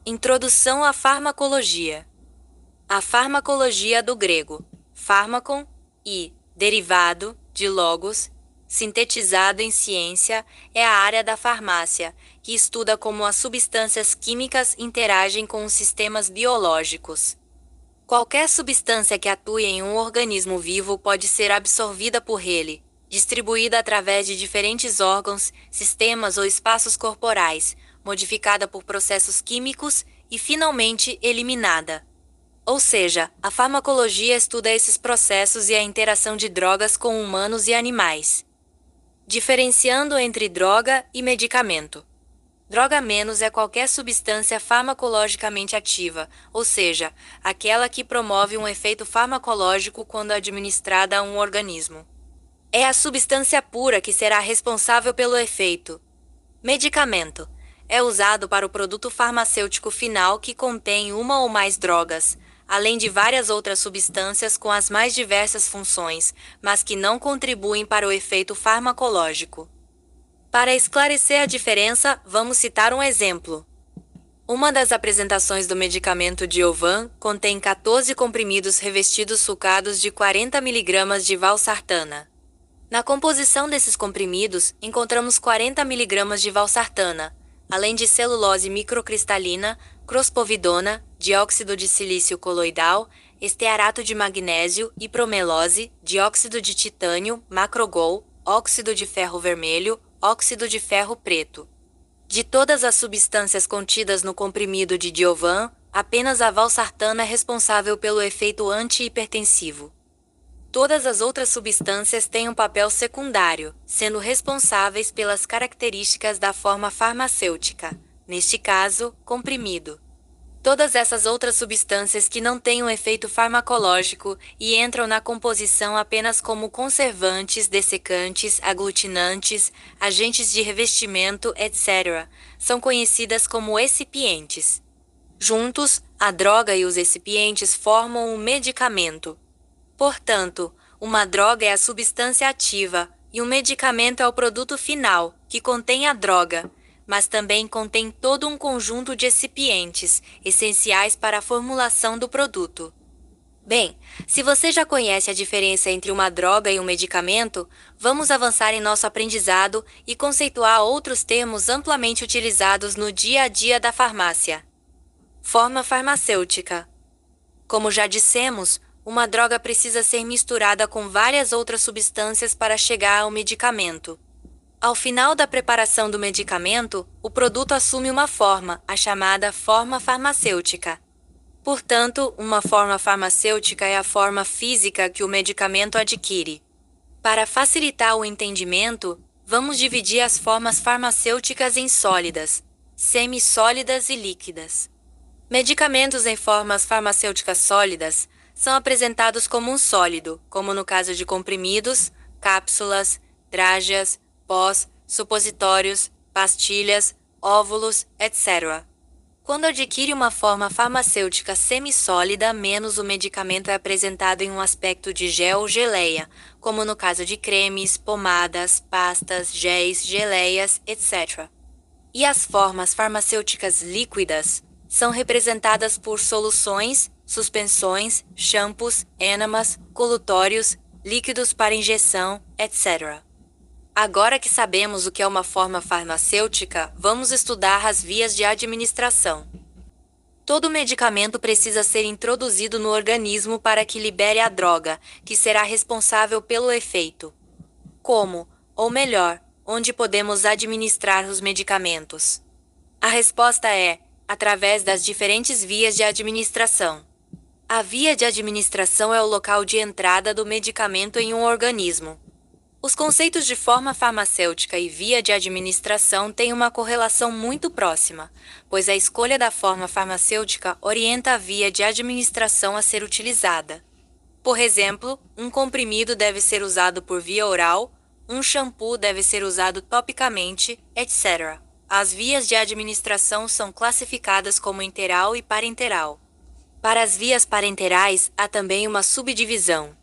Introdução à farmacologia. A farmacologia do grego, fármakon e derivado de logos, sintetizado em ciência, é a área da farmácia, que estuda como as substâncias químicas interagem com os sistemas biológicos. Qualquer substância que atue em um organismo vivo pode ser absorvida por ele, distribuída através de diferentes órgãos, sistemas ou espaços corporais, modificada por processos químicos e, finalmente, eliminada. Ou seja, a farmacologia estuda esses processos e a interação de drogas com humanos e animais. Diferenciando entre droga e medicamento. Droga menos é qualquer substância farmacologicamente ativa, ou seja, aquela que promove um efeito farmacológico quando administrada a um organismo. É a substância pura que será responsável pelo efeito. Medicamento é usado para o produto farmacêutico final que contém uma ou mais drogas, além de várias outras substâncias com as mais diversas funções, mas que não contribuem para o efeito farmacológico. Para esclarecer a diferença, vamos citar um exemplo. Uma das apresentações do medicamento Diovan contém 14 comprimidos revestidos sulcados de 40 mg de valsartana. Na composição desses comprimidos, encontramos 40 mg de valsartana, além de celulose microcristalina, crospovidona, dióxido de silício coloidal, estearato de magnésio e promelose, dióxido de titânio, macrogol, óxido de ferro vermelho, óxido de ferro preto. De todas as substâncias contidas no comprimido de Diovan, apenas a valsartana é responsável pelo efeito anti-hipertensivo. Todas as outras substâncias têm um papel secundário, sendo responsáveis pelas características da forma farmacêutica, neste caso, comprimido. Todas essas outras substâncias que não têm um efeito farmacológico e entram na composição apenas como conservantes, dessecantes, aglutinantes, agentes de revestimento, etc., são conhecidas como excipientes. Juntos, a droga e os excipientes formam um medicamento. Portanto, uma droga é a substância ativa, e um medicamento é o produto final, que contém a droga, mas também contém todo um conjunto de excipientes, essenciais para a formulação do produto. Bem, se você já conhece a diferença entre uma droga e um medicamento, vamos avançar em nosso aprendizado e conceituar outros termos amplamente utilizados no dia a dia da farmácia. Forma farmacêutica. Como já dissemos, uma droga precisa ser misturada com várias outras substâncias para chegar ao medicamento. Ao final da preparação do medicamento, o produto assume uma forma, a chamada forma farmacêutica. Portanto, uma forma farmacêutica é a forma física que o medicamento adquire. Para facilitar o entendimento, vamos dividir as formas farmacêuticas em sólidas, semissólidas e líquidas. Medicamentos em formas farmacêuticas sólidas são apresentados como um sólido, como no caso de comprimidos, cápsulas, drágeas, pós, supositórios, pastilhas, óvulos, etc. Quando adquire uma forma farmacêutica semissólida, menos o medicamento é apresentado em um aspecto de gel ou geleia, como no caso de cremes, pomadas, pastas, géis, geleias, etc. E as formas farmacêuticas líquidas são representadas por soluções, suspensões, shampoos, enemas, colutórios, líquidos para injeção, etc. Agora que sabemos o que é uma forma farmacêutica, vamos estudar as vias de administração. Todo medicamento precisa ser introduzido no organismo para que libere a droga, que será responsável pelo efeito. Como, ou melhor, onde podemos administrar os medicamentos? A resposta é, através das diferentes vias de administração. A via de administração é o local de entrada do medicamento em um organismo. Os conceitos de forma farmacêutica e via de administração têm uma correlação muito próxima, pois a escolha da forma farmacêutica orienta a via de administração a ser utilizada. Por exemplo, um comprimido deve ser usado por via oral, um shampoo deve ser usado topicamente, etc. As vias de administração são classificadas como enteral e parenteral. Para as vias parenterais, há também uma subdivisão.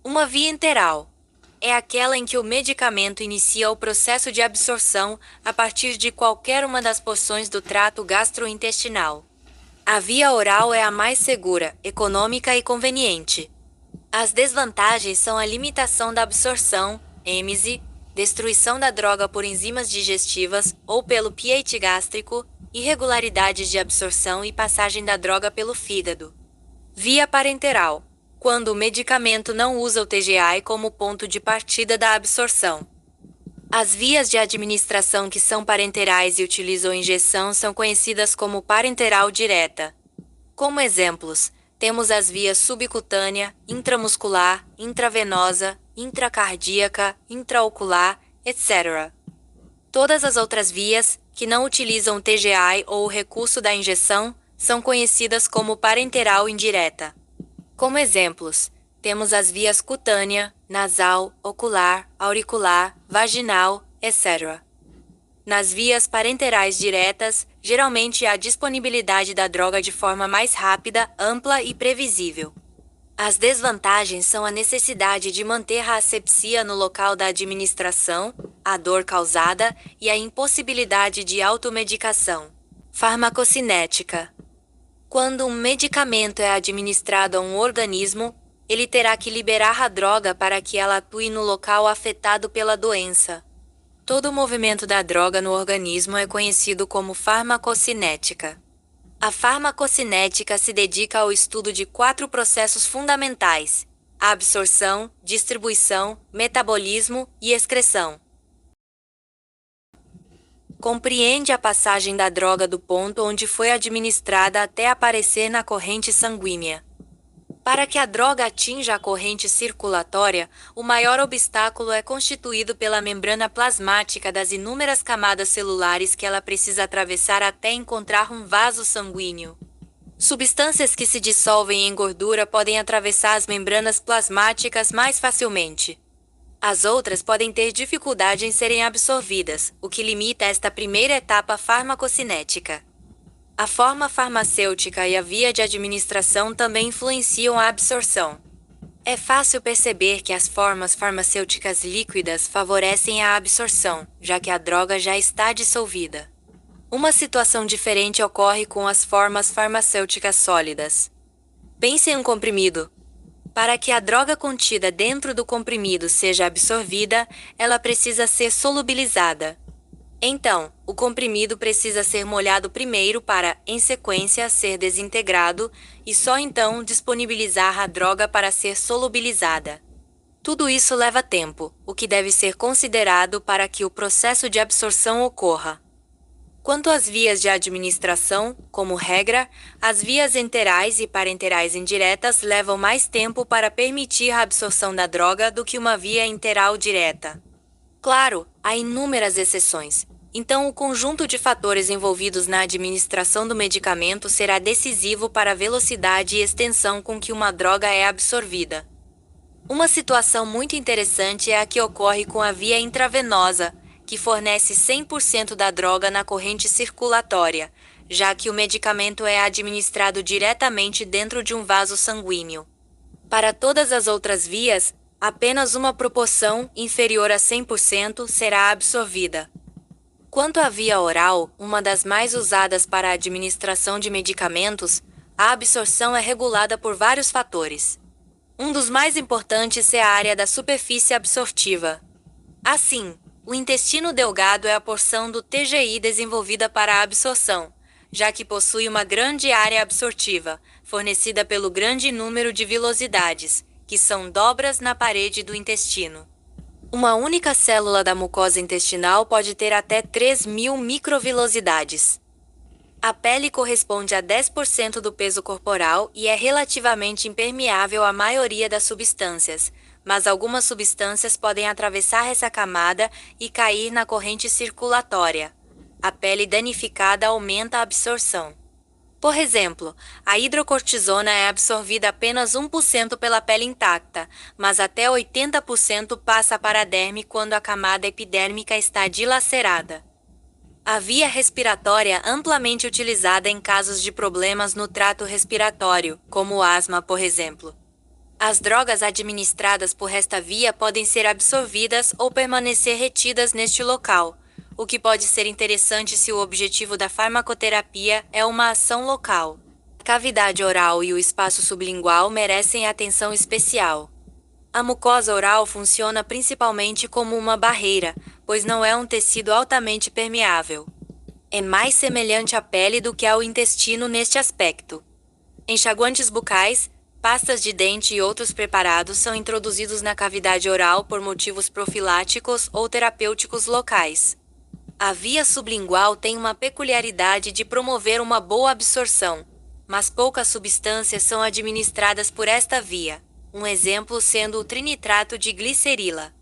Uma via enteral é aquela em que o medicamento inicia o processo de absorção a partir de qualquer uma das porções do trato gastrointestinal. A via oral é a mais segura, econômica e conveniente. As desvantagens são a limitação da absorção, êmese, destruição da droga por enzimas digestivas ou pelo pH gástrico, irregularidades de absorção e passagem da droga pelo fígado. Via parenteral, quando o medicamento não usa o TGI como ponto de partida da absorção. As vias de administração que são parenterais e utilizam injeção são conhecidas como parenteral direta. Como exemplos, temos as vias subcutânea, intramuscular, intravenosa, intracardíaca, intraocular, etc. Todas as outras vias, que não utilizam o TGI ou o recurso da injeção, são conhecidas como parenteral indireta. Como exemplos, temos as vias cutânea, nasal, ocular, auricular, vaginal, etc. Nas vias parenterais diretas, geralmente há disponibilidade da droga de forma mais rápida, ampla e previsível. As desvantagens são a necessidade de manter a asepsia no local da administração, a dor causada e a impossibilidade de automedicação. Farmacocinética. Quando um medicamento é administrado a um organismo, ele terá que liberar a droga para que ela atue no local afetado pela doença. Todo o movimento da droga no organismo é conhecido como farmacocinética. A farmacocinética se dedica ao estudo de 4 processos fundamentais: a absorção, distribuição, metabolismo e excreção. Compreende a passagem da droga do ponto onde foi administrada até aparecer na corrente sanguínea. Para que a droga atinja a corrente circulatória, o maior obstáculo é constituído pela membrana plasmática das inúmeras camadas celulares que ela precisa atravessar até encontrar um vaso sanguíneo. Substâncias que se dissolvem em gordura podem atravessar as membranas plasmáticas mais facilmente. As outras podem ter dificuldade em serem absorvidas, o que limita esta primeira etapa farmacocinética. A forma farmacêutica e a via de administração também influenciam a absorção. É fácil perceber que as formas farmacêuticas líquidas favorecem a absorção, já que a droga já está dissolvida. Uma situação diferente ocorre com as formas farmacêuticas sólidas. Pense em um comprimido. Para que a droga contida dentro do comprimido seja absorvida, ela precisa ser solubilizada. Então, o comprimido precisa ser molhado primeiro para, em sequência, ser desintegrado, e só então disponibilizar a droga para ser solubilizada. Tudo isso leva tempo, o que deve ser considerado para que o processo de absorção ocorra. Quanto às vias de administração, como regra, as vias enterais e parenterais indiretas levam mais tempo para permitir a absorção da droga do que uma via enteral direta. Claro, há inúmeras exceções. Então, o conjunto de fatores envolvidos na administração do medicamento será decisivo para a velocidade e extensão com que uma droga é absorvida. Uma situação muito interessante é a que ocorre com a via intravenosa, que fornece 100% da droga na corrente circulatória, já que o medicamento é administrado diretamente dentro de um vaso sanguíneo. Para todas as outras vias, apenas uma proporção, inferior a 100%, será absorvida. Quanto à via oral, uma das mais usadas para a administração de medicamentos, a absorção é regulada por vários fatores. Um dos mais importantes é a área da superfície absortiva. Assim, o intestino delgado é a porção do TGI desenvolvida para a absorção, já que possui uma grande área absortiva, fornecida pelo grande número de vilosidades, que são dobras na parede do intestino. Uma única célula da mucosa intestinal pode ter até 3.000 microvilosidades. A pele corresponde a 10% do peso corporal e é relativamente impermeável à maioria das substâncias, mas algumas substâncias podem atravessar essa camada e cair na corrente circulatória. A pele danificada aumenta a absorção. Por exemplo, a hidrocortisona é absorvida apenas 1% pela pele intacta, mas até 80% passa para a derme quando a camada epidérmica está dilacerada. A via respiratória é amplamente utilizada em casos de problemas no trato respiratório, como o asma, por exemplo. As drogas administradas por esta via podem ser absorvidas ou permanecer retidas neste local, o que pode ser interessante se o objetivo da farmacoterapia é uma ação local. cavidade oral e o espaço sublingual merecem atenção especial. A mucosa oral funciona principalmente como uma barreira, pois não é um tecido altamente permeável. É mais semelhante à pele do que ao intestino neste aspecto. Enxaguantes bucais, pastas de dente e outros preparados são introduzidos na cavidade oral por motivos profiláticos ou terapêuticos locais. A via sublingual tem uma peculiaridade de promover uma boa absorção, mas poucas substâncias são administradas por esta via, um exemplo sendo o trinitrato de glicerila.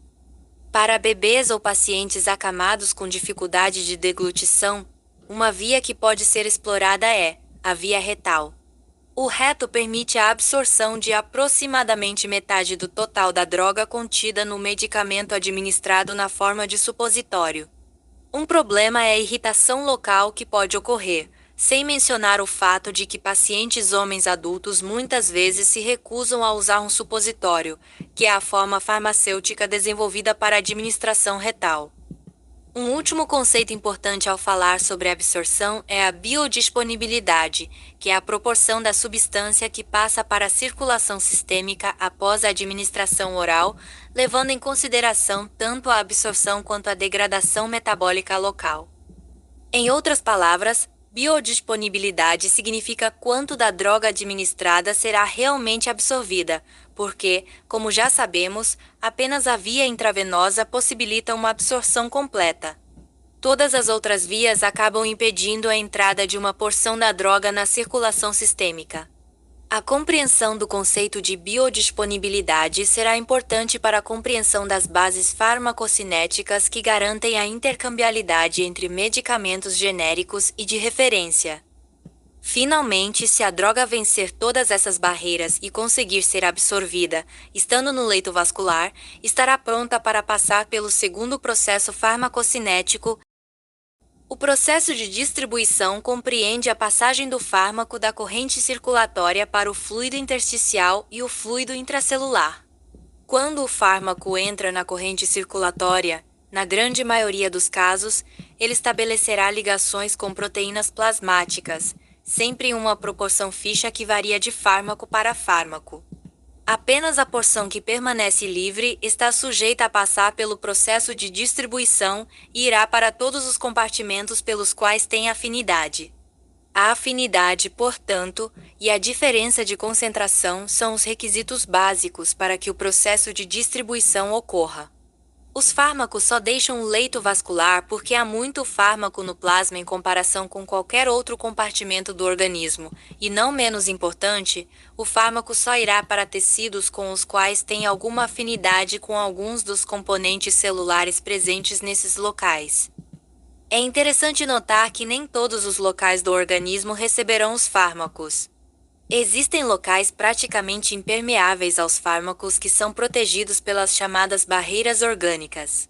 Para bebês ou pacientes acamados com dificuldade de deglutição, uma via que pode ser explorada é a via retal. O reto permite a absorção de aproximadamente metade do total da droga contida no medicamento administrado na forma de supositório. Um problema é a irritação local que pode ocorrer, sem mencionar o fato de que pacientes homens adultos muitas vezes se recusam a usar um supositório, que é a forma farmacêutica desenvolvida para a administração retal. Um último conceito importante ao falar sobre a absorção é a biodisponibilidade, que é a proporção da substância que passa para a circulação sistêmica após a administração oral, levando em consideração tanto a absorção quanto a degradação metabólica local. Em outras palavras, biodisponibilidade significa quanto da droga administrada será realmente absorvida, porque, como já sabemos, apenas a via intravenosa possibilita uma absorção completa. Todas as outras vias acabam impedindo a entrada de uma porção da droga na circulação sistêmica. A compreensão do conceito de biodisponibilidade será importante para a compreensão das bases farmacocinéticas que garantem a intercambiabilidade entre medicamentos genéricos e de referência. Finalmente, se a droga vencer todas essas barreiras e conseguir ser absorvida, estando no leito vascular, estará pronta para passar pelo segundo processo farmacocinético. O processo de distribuição compreende a passagem do fármaco da corrente circulatória para o fluido intersticial e o fluido intracelular. Quando o fármaco entra na corrente circulatória, na grande maioria dos casos, ele estabelecerá ligações com proteínas plasmáticas, sempre em uma proporção fixa que varia de fármaco para fármaco. Apenas a porção que permanece livre está sujeita a passar pelo processo de distribuição e irá para todos os compartimentos pelos quais tem afinidade. A afinidade, portanto, e a diferença de concentração são os requisitos básicos para que o processo de distribuição ocorra. Os fármacos só deixam o leito vascular porque há muito fármaco no plasma em comparação com qualquer outro compartimento do organismo, e não menos importante, o fármaco só irá para tecidos com os quais tem alguma afinidade com alguns dos componentes celulares presentes nesses locais. É interessante notar que nem todos os locais do organismo receberão os fármacos. Existem locais praticamente impermeáveis aos fármacos que são protegidos pelas chamadas barreiras orgânicas.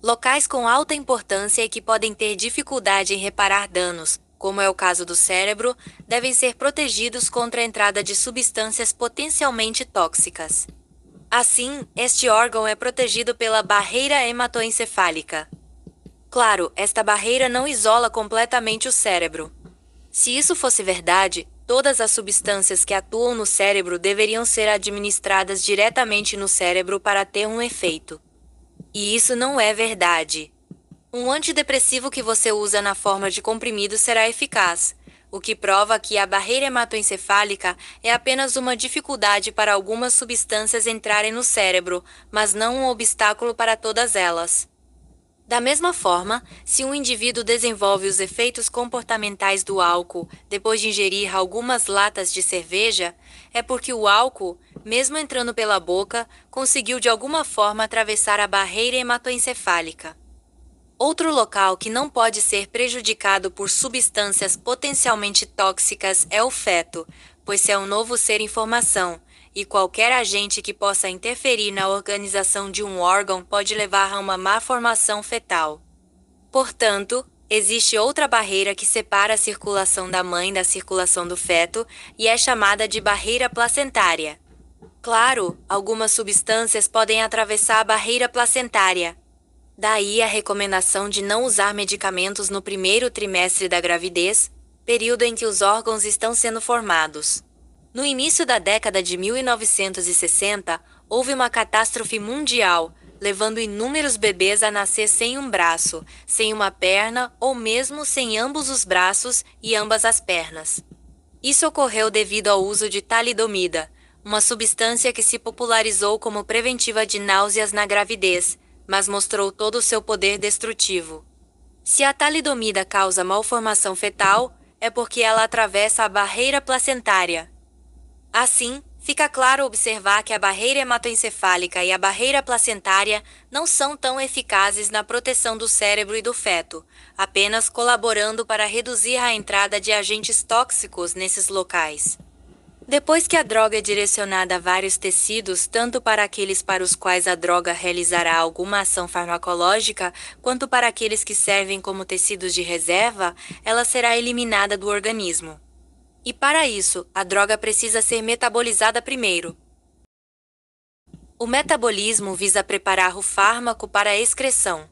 Locais com alta importância e que podem ter dificuldade em reparar danos, como é o caso do cérebro, devem ser protegidos contra a entrada de substâncias potencialmente tóxicas. Assim, este órgão é protegido pela barreira hematoencefálica. Claro, esta barreira não isola completamente o cérebro. Se isso fosse verdade, todas as substâncias que atuam no cérebro deveriam ser administradas diretamente no cérebro para ter um efeito. E isso não é verdade. Um antidepressivo que você usa na forma de comprimido será eficaz, o que prova que a barreira hematoencefálica é apenas uma dificuldade para algumas substâncias entrarem no cérebro, mas não um obstáculo para todas elas. Da mesma forma, se um indivíduo desenvolve os efeitos comportamentais do álcool depois de ingerir algumas latas de cerveja, é porque o álcool, mesmo entrando pela boca, conseguiu de alguma forma atravessar a barreira hematoencefálica. Outro local que não pode ser prejudicado por substâncias potencialmente tóxicas é o feto, pois é um novo ser em formação, e qualquer agente que possa interferir na organização de um órgão pode levar a uma má formação fetal. Portanto, existe outra barreira que separa a circulação da mãe da circulação do feto e é chamada de barreira placentária. Claro, algumas substâncias podem atravessar a barreira placentária. Daí a recomendação de não usar medicamentos no primeiro trimestre da gravidez, período em que os órgãos estão sendo formados. No início da década de 1960, houve uma catástrofe mundial, levando inúmeros bebês a nascer sem um braço, sem uma perna ou mesmo sem ambos os braços e ambas as pernas. Isso ocorreu devido ao uso de talidomida, uma substância que se popularizou como preventiva de náuseas na gravidez, mas mostrou todo o seu poder destrutivo. Se a talidomida causa malformação fetal, é porque ela atravessa a barreira placentária. Assim, fica claro observar que a barreira hematoencefálica e a barreira placentária não são tão eficazes na proteção do cérebro e do feto, apenas colaborando para reduzir a entrada de agentes tóxicos nesses locais. Depois que a droga é direcionada a vários tecidos, tanto para aqueles para os quais a droga realizará alguma ação farmacológica, quanto para aqueles que servem como tecidos de reserva, ela será eliminada do organismo. E para isso, a droga precisa ser metabolizada primeiro. O metabolismo visa preparar o fármaco para a excreção.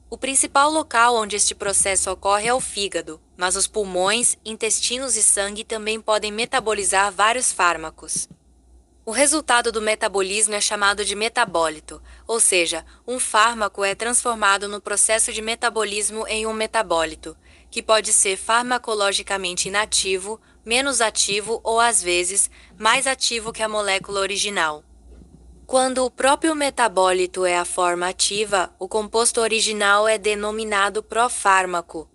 O principal local onde este processo ocorre é o fígado, mas os pulmões, intestinos e sangue também podem metabolizar vários fármacos. O resultado do metabolismo é chamado de metabólito, ou seja, um fármaco é transformado no processo de metabolismo em um metabólito, que pode ser farmacologicamente inativo, menos ativo ou, às vezes, mais ativo que a molécula original. Quando o próprio metabólito é a forma ativa, o composto original é denominado profármaco.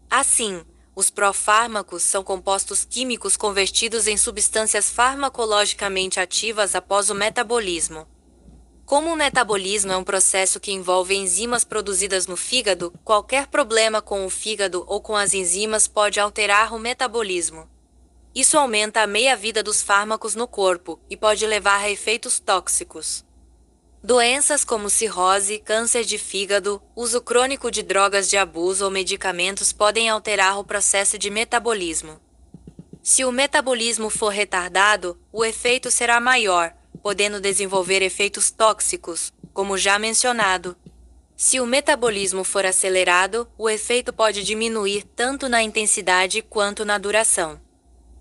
Assim, os profármacos são compostos químicos convertidos em substâncias farmacologicamente ativas após o metabolismo. Como o metabolismo é um processo que envolve enzimas produzidas no fígado, qualquer problema com o fígado ou com as enzimas pode alterar o metabolismo. Isso aumenta a meia-vida dos fármacos no corpo e pode levar a efeitos tóxicos. Doenças como cirrose, câncer de fígado, uso crônico de drogas de abuso ou medicamentos podem alterar o processo de metabolismo. Se o metabolismo for retardado, o efeito será maior, podendo desenvolver efeitos tóxicos, como já mencionado. Se o metabolismo for acelerado, o efeito pode diminuir tanto na intensidade quanto na duração.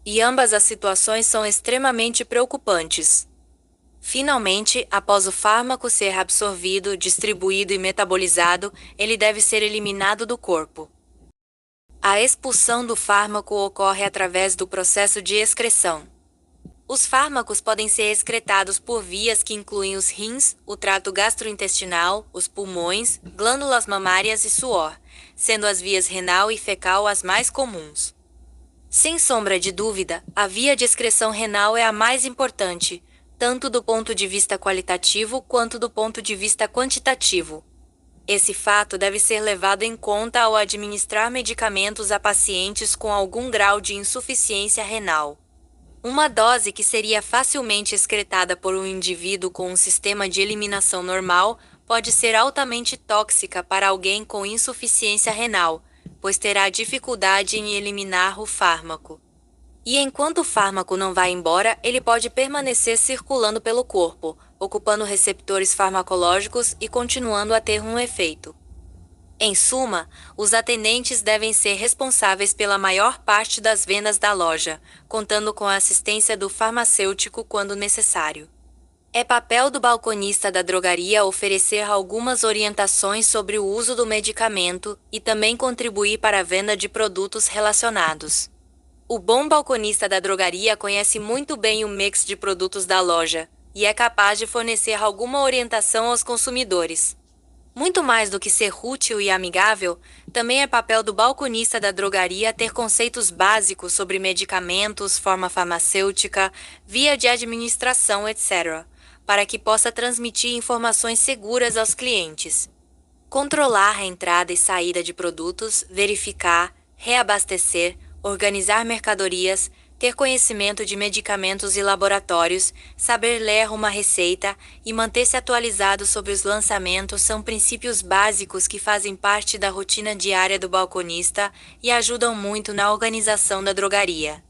E ambas as situações são extremamente preocupantes. Finalmente, após o fármaco ser absorvido, distribuído e metabolizado, ele deve ser eliminado do corpo. A expulsão do fármaco ocorre através do processo de excreção. Os fármacos podem ser excretados por vias que incluem os rins, o trato gastrointestinal, os pulmões, glândulas mamárias e suor, sendo as vias renal e fecal as mais comuns. Sem sombra de dúvida, a via de excreção renal é a mais importante, tanto do ponto de vista qualitativo quanto do ponto de vista quantitativo. Esse fato deve ser levado em conta ao administrar medicamentos a pacientes com algum grau de insuficiência renal. Uma dose que seria facilmente excretada por um indivíduo com um sistema de eliminação normal pode ser altamente tóxica para alguém com insuficiência renal, pois terá dificuldade em eliminar o fármaco. E enquanto o fármaco não vai embora, ele pode permanecer circulando pelo corpo, ocupando receptores farmacológicos e continuando a ter um efeito. Em suma, os atendentes devem ser responsáveis pela maior parte das vendas da loja, contando com a assistência do farmacêutico quando necessário. É papel do balconista da drogaria oferecer algumas orientações sobre o uso do medicamento e também contribuir para a venda de produtos relacionados. O bom balconista da drogaria conhece muito bem o mix de produtos da loja e é capaz de fornecer alguma orientação aos consumidores. Muito mais do que ser útil e amigável, também é papel do balconista da drogaria ter conceitos básicos sobre medicamentos, forma farmacêutica, via de administração, etc., para que possa transmitir informações seguras aos clientes. Controlar a entrada e saída de produtos, verificar, reabastecer, organizar mercadorias, ter conhecimento de medicamentos e laboratórios, saber ler uma receita e manter-se atualizado sobre os lançamentos são princípios básicos que fazem parte da rotina diária do balconista e ajudam muito na organização da drogaria.